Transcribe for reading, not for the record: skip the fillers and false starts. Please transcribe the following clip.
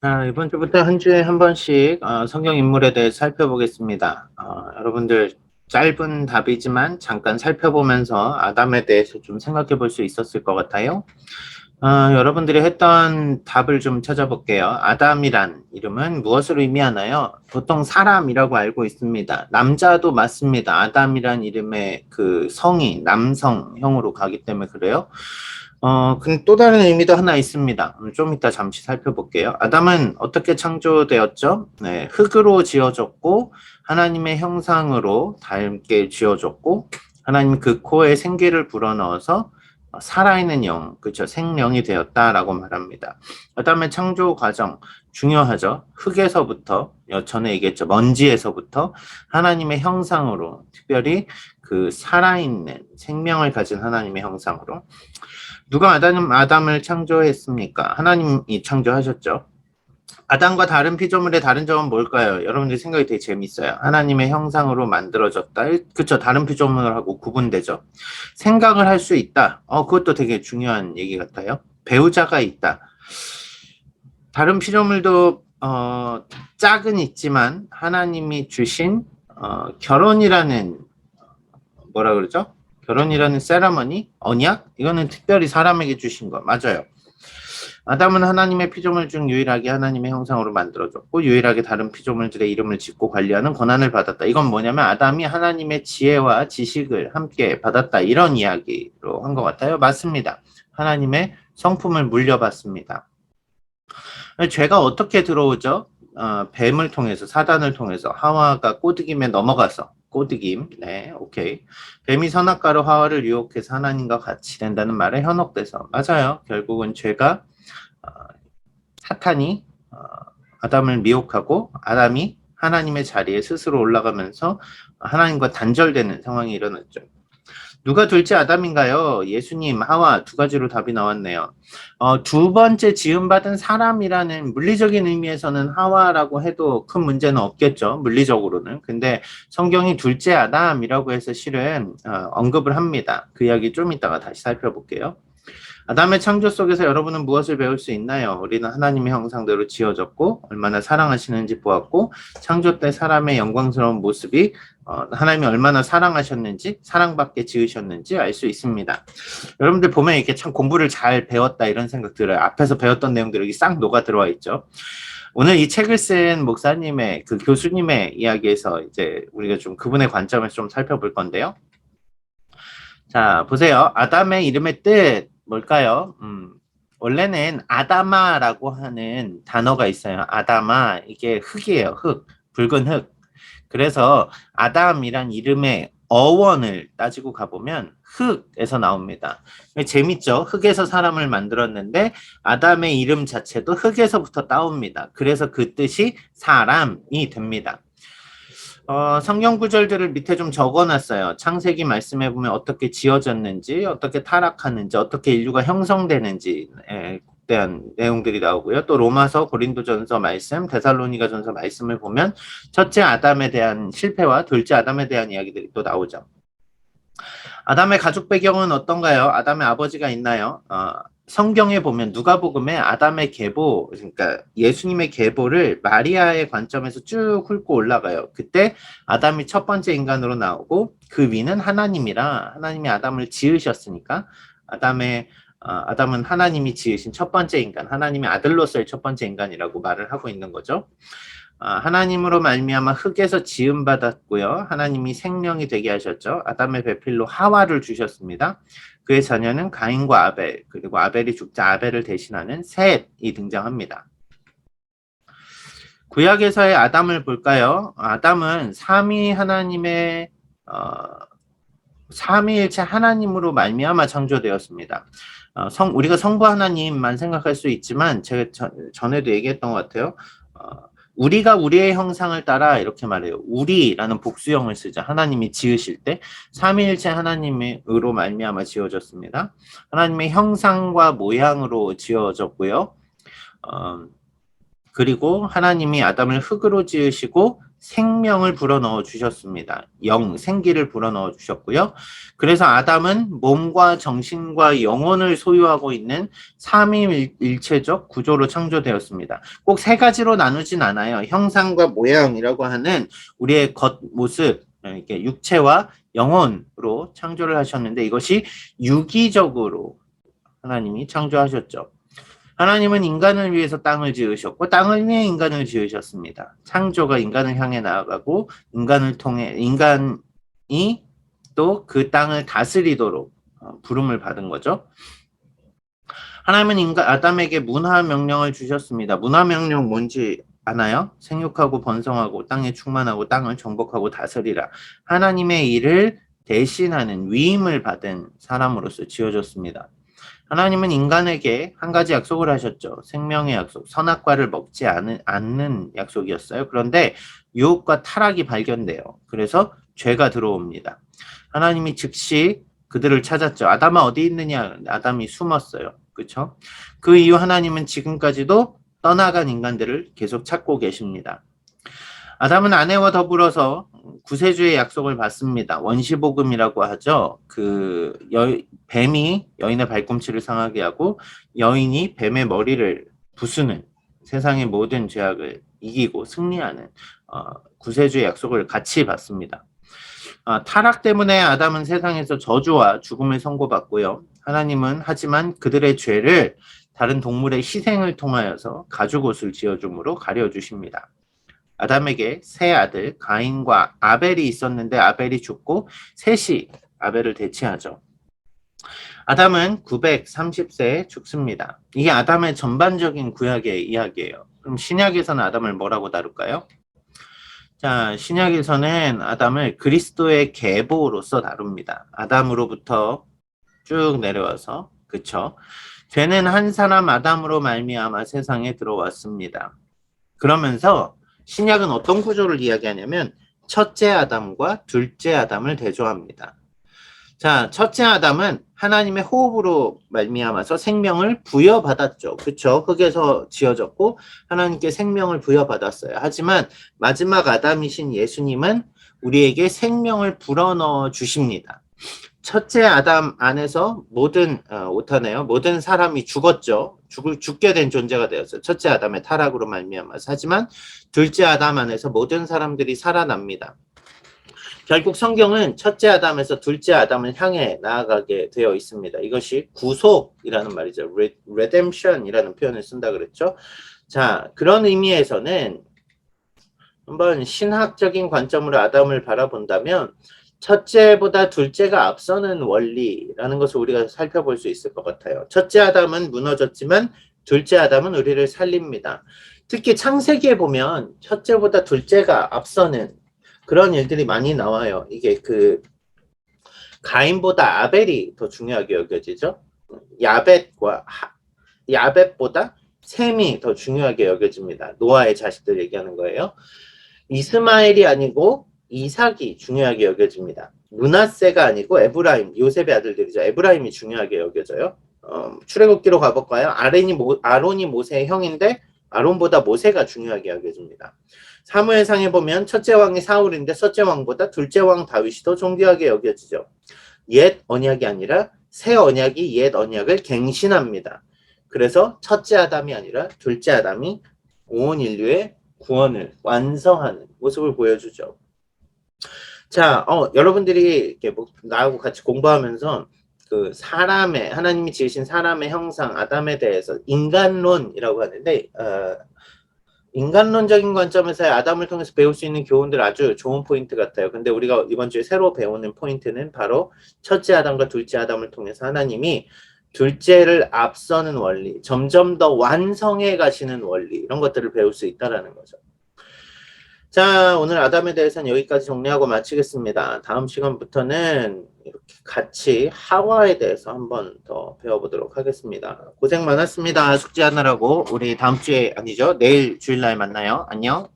이번 주부터 한 주에 한 번씩 성경 인물에 대해 살펴보겠습니다. 여러분들 짧은 답이지만 잠깐 살펴보면서 아담에 대해서 좀 생각해 볼 수 있었을 것 같아요. 여러분들이 했던 답을 좀 찾아볼게요. 아담이란 이름은 무엇을 의미하나요? 보통 사람이라고 알고 있습니다. 남자도 맞습니다. 아담이란 이름의 그 성이 남성형으로 가기 때문에 그래요. 근데 또 다른 의미도 하나 있습니다. 좀 이따 잠시 살펴볼게요. 아담은 어떻게 창조되었죠? 네, 흙으로 지어졌고, 하나님의 형상으로 닮게 지어졌고, 하나님 그 코에 생기를 불어넣어서 살아있는 영, 그렇죠? 생명이 되었다라고 말합니다. 아담의 창조 과정 중요하죠. 흙에서부터, 전에 얘기했죠. 먼지에서부터 하나님의 형상으로, 특별히 그 살아있는 생명을 가진 하나님의 형상으로 누가 아담을 창조했습니까? 하나님이 창조하셨죠. 아담과 다른 피조물의 다른 점은 뭘까요? 여러분들 생각이 되게 재밌어요. 하나님의 형상으로 만들어졌다. 그쵸? 다른 피조물하고 구분되죠. 생각을 할 수 있다. 그것도 되게 중요한 얘기 같아요. 배우자가 있다. 다른 피조물도 짝은 있지만 하나님이 주신 결혼이라는 뭐라 그러죠? 결혼이라는 세라머니, 언약, 이거는 특별히 사람에게 주신 거 맞아요. 아담은 하나님의 피조물 중 유일하게 하나님의 형상으로 만들어졌고 유일하게 다른 피조물들의 이름을 짓고 관리하는 권한을 받았다. 이건 뭐냐면 아담이 하나님의 지혜와 지식을 함께 받았다. 이런 이야기로 한 것 같아요. 맞습니다. 하나님의 성품을 물려받습니다. 죄가 어떻게 들어오죠? 뱀을 통해서, 사단을 통해서 하와가 꼬드김에 넘어가서 꼬드김, 네, 오케이. 뱀이 선악과로 하와를 유혹해서 하나님과 같이 된다는 말에 현혹돼서 맞아요. 결국은 죄가 사탄이 아담을 미혹하고 아담이 하나님의 자리에 스스로 올라가면서 하나님과 단절되는 상황이 일어났죠. 누가 둘째 아담인가요? 예수님, 하와 두 가지로 답이 나왔네요. 두 번째 지음받은 사람이라는 물리적인 의미에서는 하와라고 해도 큰 문제는 없겠죠. 물리적으로는. 근데 성경이 둘째 아담이라고 해서 실은 언급을 합니다. 그 이야기 좀 이따가 다시 살펴볼게요. 아담의 창조 속에서 여러분은 무엇을 배울 수 있나요? 우리는 하나님의 형상대로 지어졌고 얼마나 사랑하시는지 보았고 창조 때 사람의 영광스러운 모습이 하나님이 얼마나 사랑하셨는지 사랑받게 지으셨는지 알 수 있습니다. 여러분들 보면 이렇게 참 공부를 잘 배웠다 이런 생각 들어요. 앞에서 배웠던 내용들이 여기 싹 녹아 들어와 있죠. 오늘 이 책을 쓴 목사님의 그 교수님의 이야기에서 이제 우리가 좀 그분의 관점에서 좀 살펴볼 건데요. 자, 보세요. 아담의 이름의 뜻 뭘까요? 원래는 아다마라고 하는 단어가 있어요. 아다마, 이게 흙이에요. 흙, 붉은 흙. 그래서 아담이란 이름의 어원을 따지고 가보면 흙에서 나옵니다. 재밌죠? 흙에서 사람을 만들었는데 아담의 이름 자체도 흙에서부터 따옵니다. 그래서 그 뜻이 사람이 됩니다. 성경 구절들을 밑에 좀 적어놨어요. 창세기 말씀해 보면 어떻게 지어졌는지, 어떻게 타락하는지, 어떻게 인류가 형성되는지에 대한 내용들이 나오고요. 또 로마서, 고린도전서 말씀, 데살로니가전서 말씀을 보면 첫째 아담에 대한 실패와 둘째 아담에 대한 이야기들이 또 나오죠. 아담의 가족 배경은 어떤가요? 아담의 아버지가 있나요? 성경에 보면 누가복음에 아담의 계보, 그러니까 예수님의 계보를 마리아의 관점에서 쭉 훑고 올라가요. 그때 아담이 첫 번째 인간으로 나오고 그 위는 하나님이라 하나님이 아담을 지으셨으니까 아담은 하나님이 지으신 첫 번째 인간, 하나님의 아들로서의 첫 번째 인간이라고 말을 하고 있는 거죠. 하나님으로 말미암아 흙에서 지음받았고요. 하나님이 생명이 되게 하셨죠. 아담의 배필로 하와를 주셨습니다. 그의 자녀는 가인과 아벨, 그리고 아벨이 죽자 아벨을 대신하는 셋이 등장합니다. 구약에서의 아담을 볼까요? 아담은 삼위일체 하나님으로 말미암아 창조되었습니다. 우리가 성부 하나님만 생각할 수 있지만 제가 전에도 얘기했던 것 같아요. 우리가 우리의 형상을 따라 이렇게 말해요. 우리라는 복수형을 쓰죠. 하나님이 지으실 때 삼위일체 하나님으로 말미암아 지어졌습니다. 하나님의 형상과 모양으로 지어졌고요. 그리고 하나님이 아담을 흙으로 지으시고 생명을 불어넣어 주셨습니다. 생기를 불어넣어 주셨고요. 그래서 아담은 몸과 정신과 영혼을 소유하고 있는 삼위일체적 구조로 창조되었습니다. 꼭 세 가지로 나누진 않아요. 형상과 모양이라고 하는 우리의 겉모습, 이렇게 육체와 영혼으로 창조를 하셨는데 이것이 유기적으로 하나님이 창조하셨죠. 하나님은 인간을 위해서 땅을 지으셨고 땅을 위해 인간을 지으셨습니다. 창조가 인간을 향해 나아가고 인간을 통해 인간이 또 그 땅을 다스리도록 부름을 받은 거죠. 하나님은 아담에게 문화 명령을 주셨습니다. 문화 명령 뭔지 아나요? 생육하고 번성하고 땅에 충만하고 땅을 정복하고 다스리라. 하나님의 일을 대신하는 위임을 받은 사람으로서 지어졌습니다. 하나님은 인간에게 한 가지 약속을 하셨죠. 생명의 약속, 선악과를 먹지 않는 약속이었어요. 그런데 유혹과 타락이 발견돼요. 그래서 죄가 들어옵니다. 하나님이 즉시 그들을 찾았죠. 아담아 어디 있느냐? 아담이 숨었어요. 그렇죠? 그 이후 하나님은 지금까지도 떠나간 인간들을 계속 찾고 계십니다. 아담은 아내와 더불어서 구세주의 약속을 받습니다. 원시복음이라고 하죠. 뱀이 여인의 발꿈치를 상하게 하고 여인이 뱀의 머리를 부수는 세상의 모든 죄악을 이기고 승리하는 구세주의 약속을 같이 받습니다. 타락 때문에 아담은 세상에서 저주와 죽음을 선고받고요. 하나님은 하지만 그들의 죄를 다른 동물의 희생을 통하여서 가죽옷을 지어줌으로 가려주십니다. 아담에게 세 아들 가인과 아벨이 있었는데 아벨이 죽고 셋이 아벨을 대체하죠. 아담은 930세에 죽습니다. 이게 아담의 전반적인 구약의 이야기예요. 그럼 신약에서는 아담을 뭐라고 다룰까요? 자, 신약에서는 아담을 그리스도의 계보로서 다룹니다. 아담으로부터 쭉 내려와서, 그쵸? 죄는 한 사람 아담으로 말미암아 세상에 들어왔습니다. 그러면서 신약은 어떤 구조를 이야기하냐면 첫째 아담과 둘째 아담을 대조합니다. 자, 첫째 아담은 하나님의 호흡으로 말미암아서 생명을 부여받았죠. 그렇죠? 흙에서 지어졌고 하나님께 생명을 부여받았어요. 하지만 마지막 아담이신 예수님은 우리에게 생명을 불어넣어 주십니다. 첫째 아담 안에서 모든 사람이 죽었죠. 죽게 된 존재가 되었어요. 첫째 아담의 타락으로 말미암아서. 하지만 둘째 아담 안에서 모든 사람들이 살아납니다. 결국 성경은 첫째 아담에서 둘째 아담을 향해 나아가게 되어 있습니다. 이것이 구속이라는 말이죠. redemption이라는 표현을 쓴다 그랬죠. 자, 그런 의미에서는 한번 신학적인 관점으로 아담을 바라본다면 첫째보다 둘째가 앞서는 원리라는 것을 우리가 살펴볼 수 있을 것 같아요. 첫째 아담은 무너졌지만 둘째 아담은 우리를 살립니다. 특히 창세기에 보면 첫째보다 둘째가 앞서는 그런 일들이 많이 나와요. 이게 가인보다 아벨이 더 중요하게 여겨지죠. 야벳보다 셈이 더 중요하게 여겨집니다. 노아의 자식들 얘기하는 거예요. 이스마엘이 아니고 이삭이 중요하게 여겨집니다. 므낫세가 아니고 에브라임, 요셉의 아들들이죠. 에브라임이 중요하게 여겨져요. 출애굽기로 가볼까요? 아론이 모세의 형인데 아론보다 모세가 중요하게 여겨집니다. 사무엘상에 보면 첫째 왕이 사울인데 첫째 왕보다 둘째 왕 다윗이 더 존귀하게 여겨지죠. 옛 언약이 아니라 새 언약이 옛 언약을 갱신합니다. 그래서 첫째 아담이 아니라 둘째 아담이 온 인류의 구원을 완성하는 모습을 보여주죠. 자, 여러분들이 이렇게 나하고 같이 공부하면서 하나님이 지으신 사람의 형상 아담에 대해서 인간론이라고 하는데 인간론적인 관점에서 아담을 통해서 배울 수 있는 교훈들 아주 좋은 포인트 같아요. 근데 우리가 이번 주에 새로 배우는 포인트는 바로 첫째 아담과 둘째 아담을 통해서 하나님이 둘째를 앞서는 원리, 점점 더 완성해 가시는 원리, 이런 것들을 배울 수 있다는 거죠. 자, 오늘 아담에 대해서는 여기까지 정리하고 마치겠습니다. 다음 시간부터는 이렇게 같이 하와에 대해서 한번 더 배워보도록 하겠습니다. 고생 많았습니다. 숙제하느라고. 우리 다음 주에 아니죠. 내일 주일날 만나요. 안녕.